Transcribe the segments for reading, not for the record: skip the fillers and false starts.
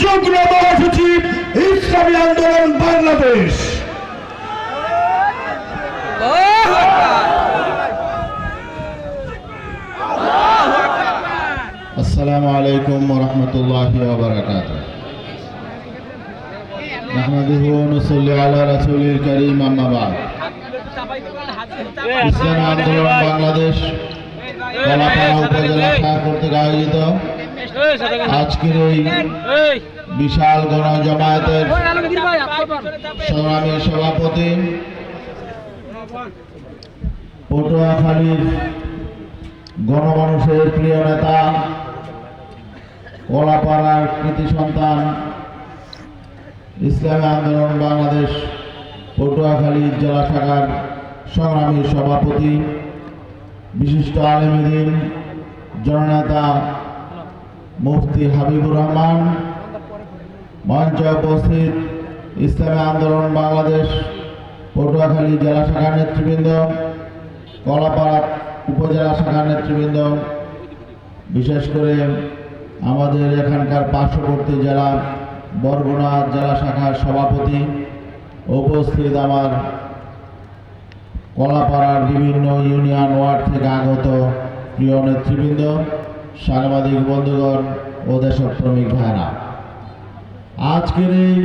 যুগ্ম মহাসচিব ইসলামী আন্দোলন বাংলাদেশ। আসসালামু আলাইকুম ওয়া রাহমাতুল্লাহি ওয়া বারাকাতুহু। নাহমাদুহু ওয়া নুসাল্লি আলা রাসূলিল কারীম, আম্মা বা'দ। ইসলামী আন্দোলন বাংলাদেশ কলাপাড়া উপজেলা শাখা কর্তৃক আয়োজিত আজকের এই বিশাল গণজমায়েতের সংগ্রামী সভাপতি, পটুয়াখালীর গণমানুষের প্রিয় নেতা, কলাপাড়ার কৃতি সন্তান, ইসলামী আন্দোলন বাংলাদেশ পটুয়াখালী জেলা শাখার সংগ্রামী সভাপতি, বিশিষ্ট আলেমদ্বীন জননেতা মুফতি হাবিবুর রহমান, মঞ্চে উপস্থিত ইসলামী আন্দোলন বাংলাদেশ পটুয়াখালী জেলা শাখার নেতৃবৃন্দ, কলাপাড়া উপজেলা শাখার নেতৃবৃন্দ, বিশেষ করে আমাদের এখানকার পার্শ্ববর্তী জেলা বরগুনা জেলা শাখার সভাপতি, উপস্থিত আমার কলাপাড়ার বিভিন্ন ইউনিয়ন ওয়ার্ড থেকে আগত প্রিয় নেতৃবৃন্দ, সাংবাদিক বন্ধুগণ ও দেশপ্রেমিক ভাইরা, আজকের এই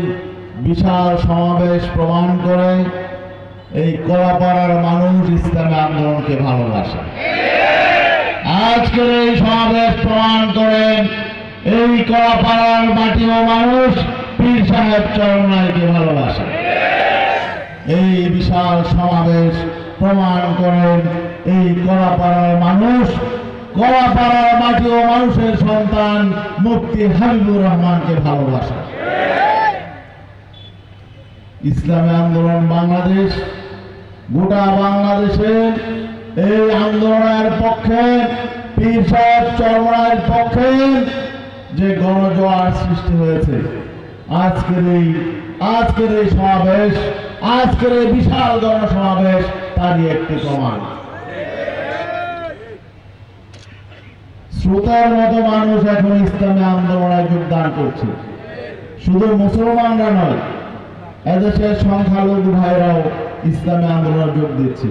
বিশাল সমাবেশ প্রমাণ করে এই কলাপাড়ার মানুষ ইসলামী আন্দোলনকে ভালোবাসে। আজকের এই সমাবেশ প্রমাণ করে এই কলাপাড়ার মাটি ও মানুষ পীর সাহেব চরমনাইকে ভালোবাসে। এই বিশাল সমাবেশ প্রমাণ করেন এই কলাপাড়ার মানুষ কলাপাড়ার মাটি ও মানুষের সন্তান মুফতি হাবিবুর রহমানকে ভালোবাসে। ইসলামী আন্দোলন বাংলাদেশ গোটা বাংলাদেশের এই আন্দোলনের পক্ষে, পীর সাহেব চরমনাইয়ের পক্ষে যে গণজোয়ার সৃষ্টি হয়েছে, আজকের এই সমাবেশ, আজকের এই বিশাল গণসমাবেশ তারই একটি প্রমাণ। শ্রোতার মতো মানুষ এখন ইসলামী আন্দোলনে যোগদান করছে। শুধু মুসলমানরা নয়, এদেশের সংখ্যালঘু ভাইরাও ইসলামী আন্দোলনে যোগ দিচ্ছে।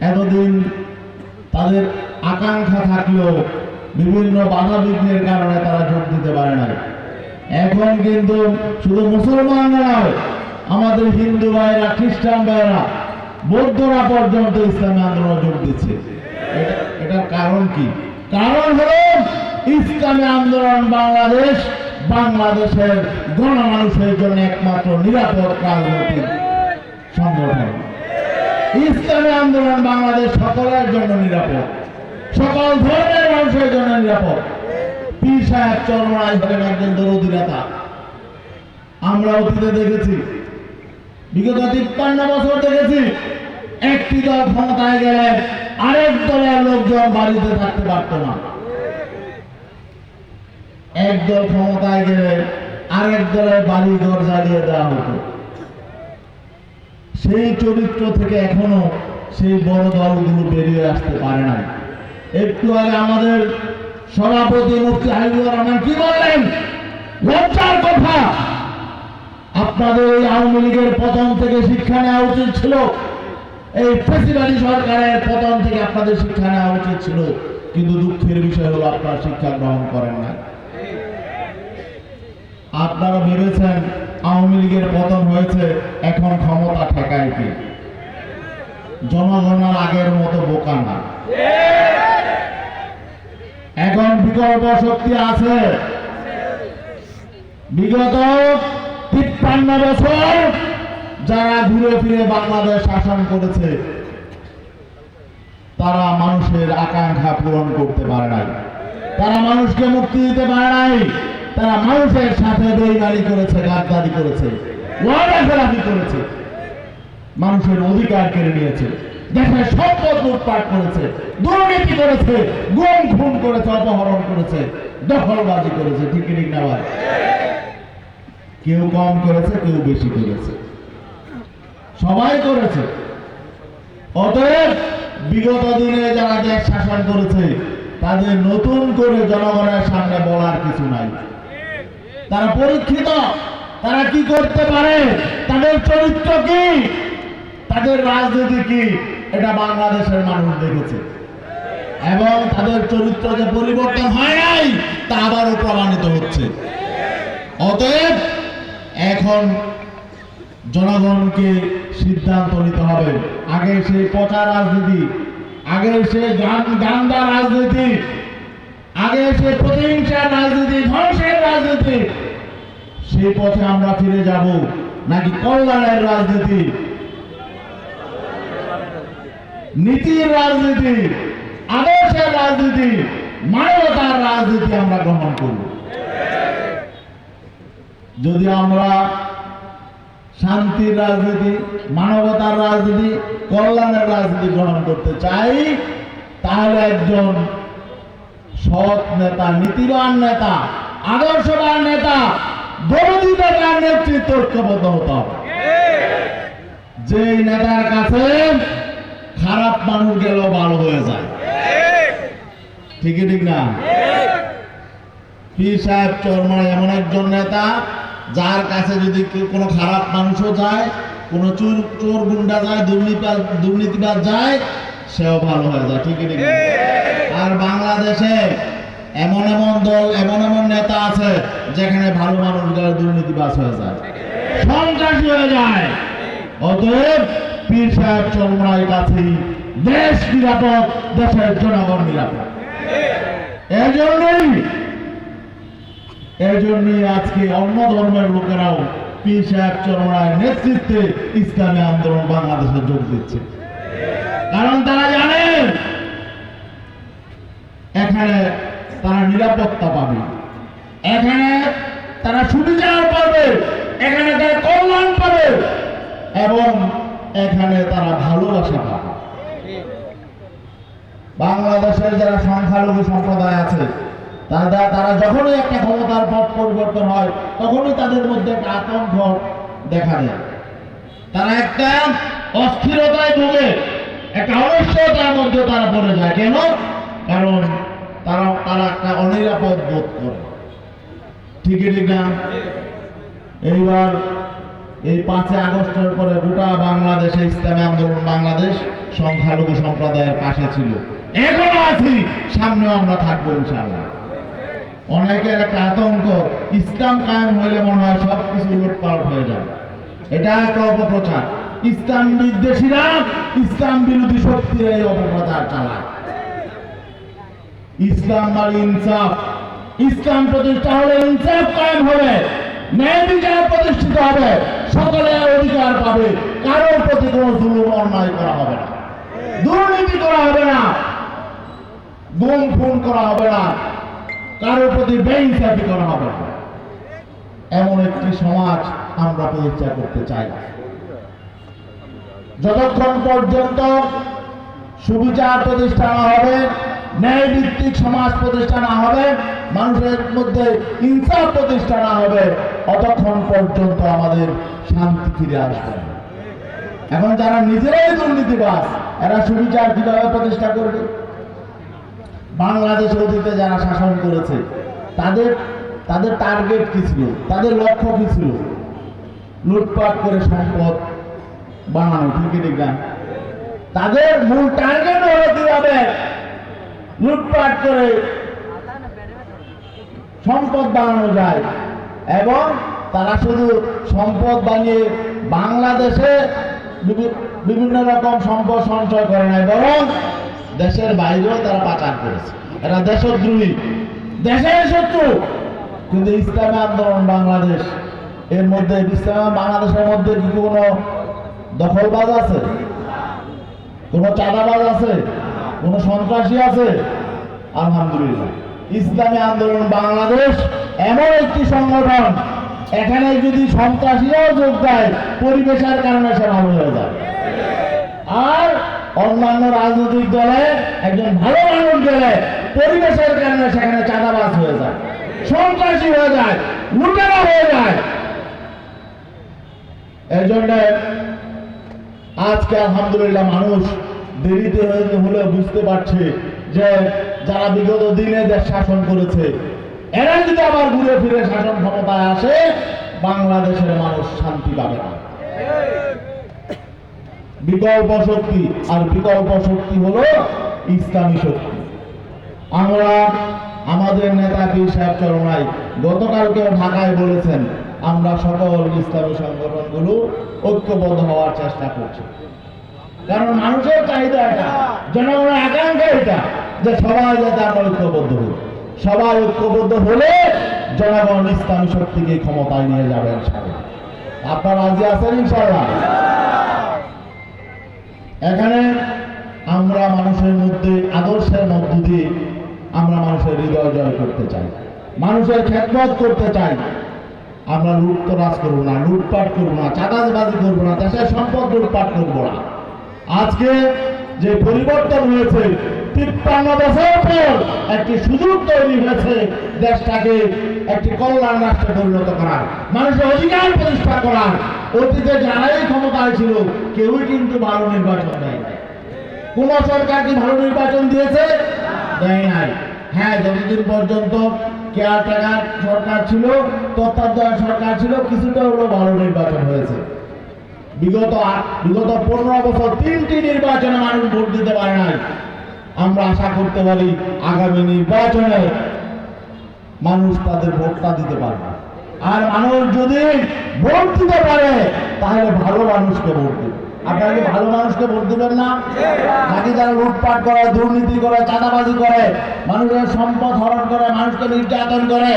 এতদিন তাদের আকাঙ্ক্ষা থাকলেও বিভিন্ন বাধা বিঘ্নের কারণে তারা যোগ দিতে পারে না। এখন কিন্তু শুধু মুসলমানরা নয়, আমাদের হিন্দু ভাইরা, খ্রিস্টান ভাইরা, বৌদ্ধরা পর্যন্ত ইসলামী আন্দোলনে যোগ দিচ্ছে। এটার কারণ কি? কারণ হলো ইসলামী আন্দোলন বাংলাদেশ বাংলাদেশের গণমানুষের জন্য একমাত্র নিরাপদ রাজনৈতিক সংগঠন। ইসলামী আন্দোলন বাংলাদেশ সকলের জন্য নিরাপদ, সকল ধর্মের মানুষের জন্য নিরাপদ। পীর সাহেব চরমনাই হলেন একজন দরদি নেতা। আমরা অতীতে দেখেছি, বিগত 53 বছর দেখেছি, একটি দল ক্ষমতায় গেলে আরেক দলের লোকজন বাড়িতে থাকতে পারত না। এক দল ক্ষমতায় গেলে আরেক দলের বাড়ি ঘর জ্বালিয়ে দেওয়া হতো। সেই চরিত্র থেকে এখনো সেই বড় দলগুলো বেরিয়ে আসতে পারে না। একটু আগে আমাদের সভাপতি মুফতি হাবিবুর রহমান কি বললেন? লজ্জার কথা। আপনাদের এই আওয়ামী লীগের পতন থেকে শিক্ষা নেওয়া উচিত ছিল। এই ফ্যাসিবাদী সরকারের পতন থেকে আপনাদের শিক্ষা নেওয়া উচিত ছিল, কিন্তু দুঃখের বিষয় হলো আপনারা শিক্ষা গ্রহণ করেন না। আপনারা ভেবেছেন আওয়ামী লীগের পতন হয়েছে, এখন ক্ষমতা ঠেকায় কি? জনগণ আগের মতো বোকা না, এখন বিকল্প শক্তি আছে। বিগত 53 বছর যারা ঘুরে ফিরে বাংলাদেশ শাসন করেছে, তারা মানুষের আকাঙ্ক্ষা পূরণ করতে পারে নাই, তারা মানুষকে মুক্তি দিতে পারে নাই। তারা মানুষের সাথে বেইমানি করেছে, গাদ্দারি করেছে, ওয়াদা খেলাফি করেছে, মানুষের অধিকার কেড়ে নিয়েছে, দেশের সম্পদ লুটপাট করেছে, দুর্নীতি করেছে, গুম খুন করেছে, অপহরণ করেছে, দখলবাজি করেছে। ঠিক ঠিক না ভাই? কেউ কম করেছে, কেউ বেশি করেছে, সবাই করেছে। অতএব বিগত দিনে যারা দেশ শাসন করেছে, তাদের নতুন করে জনগণের সামনে বলার কিছু নাই। তারা পরীক্ষিত, তারা কি করতে পারে, তাদের চরিত্র কি, তাদের রাজনীতি কি, এটা বাংলাদেশের মানুষ দেখেছে এবং তাদের চরিত্র যে পরিবর্তন হয় নাই তা আবারও প্রমাণিত হচ্ছে। অতএব এখন জনগণকে সিদ্ধান্ত নিতে হবে। আগে সেই পচা রাজনীতি, আগে সেই গান্দা রাজনীতি, আগে সেই প্রতিহিংসার রাজনীতি, ধ্বংসের রাজনীতি, সেই পথে আমরা ফিরে যাব নাকি কল্যাণের রাজনীতি, নীতির রাজনীতি, আদর্শের রাজনীতি, মানবতার রাজনীতি আমরা গ্রহণ করব? যদি আমরা শান্তির রাজনীতি, মানবতার রাজনীতি, কল্যাণের রাজনীতি গ্রহণ করতে চাই, তাহলে একজন সৎ নেতা, নীতিবান নেতা, আদর্শবান নেতা, দরদী নেতার নেতৃত্ব ঐক্যবদ্ধ হতে হবে। যে নেতার কাছে খারাপ মানুষ গেলেও ভালো হয়ে যায়, ঠিক ঠিক না? পীর সাহেব চরমনাই এমন একজন নেতা যার কাছে যদি কোনো খারাপ মানুষও যায়, কোনো চোর গুন্ডা যায়, দুর্নীতিবাজ যায়, সেও ভালো হয়ে যায়, ঠিক ঠিক। আর বাংলাদেশে এমন এমন দল, এমন এমন নেতা আছে যেখানে ভালো মানুষরা দুর্নীতিবাজ হয়ে যায়, সন্ত্রাসী হয়ে যায়। অতএব পীর সাহেব চরমনাই কাছেই দেশ নিরাপদ, দেশের জনগণ নিরাপদ। এজন্যই আজকে অন্য ধর্মের লোকেরাও পীর সাহেব চরমনাইয়ের নেতৃত্বে ইসলামী আন্দোলন বাংলাদেশে যোগ দিচ্ছে। কারণ তারা জানে এখানে তারা নিরাপত্তা পাবে, এখানে তারা সুবিচার পাবে, এখানে তারা কল্যাণ পাবে এবং এখানে তারা ভালোবাসা পাবে। বাংলাদেশের যারা সংখ্যালঘু সম্প্রদায় আছে তারা যখনই একটা ক্ষমতার পথ পরিবর্তন হয় তখনই তাদের মধ্যে একটা আতঙ্ক দেখা দেয়, তারা একটা অস্থিরতায় ভোগে, একটা অনিশ্চয়তার মধ্যে তারা পড়ে যায়। কেন? কারণ তারা একটা অনিরাপদ বোধ করে, ঠিক ঠিক না? এইবার এই 5 আগস্টের পরে গোটা বাংলাদেশে ইসলামী আন্দোলন বাংলাদেশ সংখ্যালঘু সম্প্রদায়ের পাশে ছিল, এখনো আছি, সামনেও আমরা থাকবো ইনশাআল্লাহ। অনেকের একটা আতঙ্ক, ইসলাম কায়েম হইলে মনে হয় সবকিছু লুটপাট হয়ে যাবে, এটা একটা অপপ্রচার। ইসলাম বিদ্বেষীরা ইসলাম বিরোধী শক্তির এই অপপ্রচার চালায়। ইসলাম মানে ইনসাফ, ইসলাম প্রতিষ্ঠা হলে ইনসাফ কায়েম হবে, ন্যায় বিচার প্রতিষ্ঠিত হবে, সকলে অধিকার পাবে, কারোর প্রতি কোনো জুলুম অন্যায় করা হবে না, দুর্নীতি করা হবে না, গুম খুন করা হবে না, কারোর প্রতি বেইনসাফি করা হবে না। এমন একটি সমাজ আমরা প্রতিষ্ঠা করতে চাই। যতক্ষণ পর্যন্ত সুবিচার প্রতিষ্ঠা না হবে, ন্যায় ভিত্তিক সমাজ প্রতিষ্ঠা না হবে, মানুষের মধ্যে ইনসাফ প্রতিষ্ঠা না হবে, অতক্ষণ পর্যন্ত আমাদের শান্তি ফিরে আসবে। এখন যারা নিজেরাই দুর্নীতিবাজ, এরা সুবিচার কিভাবে প্রতিষ্ঠা করবে? বাংলাদেশ অতীতে যারা শাসন করেছে তাদের টার্গেট কি ছিল, তাদের লক্ষ্য কি ছিল? লুটপাট করে সম্পদ বানানো, ঠিক ঠিক না? তাদের মূল টার্গেট হলো কিভাবে লুটপাট করে সম্পদ বানানো যায়, এবং তারা শুধু সম্পদ বানিয়ে বাংলাদেশে বিভিন্ন রকম সম্পদ সঞ্চয় করে নাই, বরং দেশের বাইরেও তারা পাচার করেছে। এরা দেশদ্রোহী, দেশের শত্রু। কিন্তু ইসলামী আন্দোলন বাংলাদেশ এর মধ্যে, ইসলামী বাংলাদেশের মধ্যে কি কোনো দখলবাজ আছে, কোনো চাঁদাবাজ আছে, কোনো সন্ত্রাসী আছে? আলহামদুলিল্লাহ, ইসলামী আন্দোলন বাংলাদেশ এমন একটি সংগঠন, এখানে যদি সন্ত্রাসীরাও যোগ দেয়, পরিবেশের কারণে সে ভালো হয়ে যায়। আর অন্যান্য রাজনৈতিক দলে একজন ভালো মানুষ গেলে পরিবেশের কারণে সেখানে চাঁদাবাজ হয়ে যায়, সন্ত্রাসী হয়ে যায়, লুটেরা হয়ে যায়। এই জন্য আজকে আলহামদুলিল্লাহ মানুষ দেরিতে হলেও বুঝতে পারছে যে যারা বিগত দিনে দেশ শাসন করেছে এরা যদি আবার ঘুরে ফিরে শাসন ক্ষমতায় আসে, বাংলাদেশের মানুষ শান্তি পাবে না। বিকল্প শক্তি, আর বিকল্প শক্তি হলো ইসলামী শক্তি। আমরা আমাদের নেতা পীর সাহেব চরমাই গতকালকে ঢাকায় বলেছেন, আমরা সকল ইসলামী সংগঠনগুলো ঐক্যবদ্ধ হওয়ার চেষ্টা করছি। কারণ মানুষের চাহিদা এটা, জনগণের আকাঙ্ক্ষা এটা, যে সবাই যাতে আমরা ঐক্যবদ্ধ হই। সবাই ঐক্যবদ্ধ হলে জনগণ ইসলামী শক্তিকে ক্ষমতায় নিয়ে যাবে ইনশাআল্লাহ। আপনারা রাজি আছেন ইনশাআল্লাহ? এখানে আমরা মানুষের মধ্যে আদর্শের মধ্য দিয়ে আমরা মানুষের হৃদয় জয় করতে চাই, মানুষের খেদমত করতে চাই। আমরা লুটতরাজ করবো না, লুটপাট করবো না, চাঁদাবাজি করবো না, দেশের সম্পদ লুটপাট করবো না। আজকে যে পরিবর্তন হয়েছে, 53 বছর পর একটি সুযোগ তৈরি হয়েছে দেশটাকে একটি কল্যাণ রাষ্ট্রে পরিণত করার, মানুষের অধিকার প্রতিষ্ঠা করার। অতীতে যারাই ক্ষমতায় ছিল কেউই কিন্তু ভালো নির্বাচন দেয় নাই। কোন সরকার কি ভালো নির্বাচন দিয়েছে? দেয় নাই। হ্যাঁ, যতদিন পর্যন্ত কেয়ারটেকার সরকার ছিল, তত্ত্বাবধায়ক সরকার ছিল, কিছুটা হলো ভালো নির্বাচন হয়েছে। বিগত 15 বছর 3টি নির্বাচনে মানুষ ভোট দিতে পারে নাই। আমরা আশা করতে পারি আগামী নির্বাচনে মানুষ তাদের ভোটটা দিতে পারবে। আর মানুষ যদি ভোট দিতে পারে তাহলে ভালো মানুষকে ভোট দেবে। আপনারা কি ভালো মানুষকে ভোট দিবেন না? নাকি যারা লুটপাট করে, দুর্নীতি করে, চাঁদাবাজি করে, মানুষের সম্পদ হরণ করে, মানুষকে নির্যাতন করে,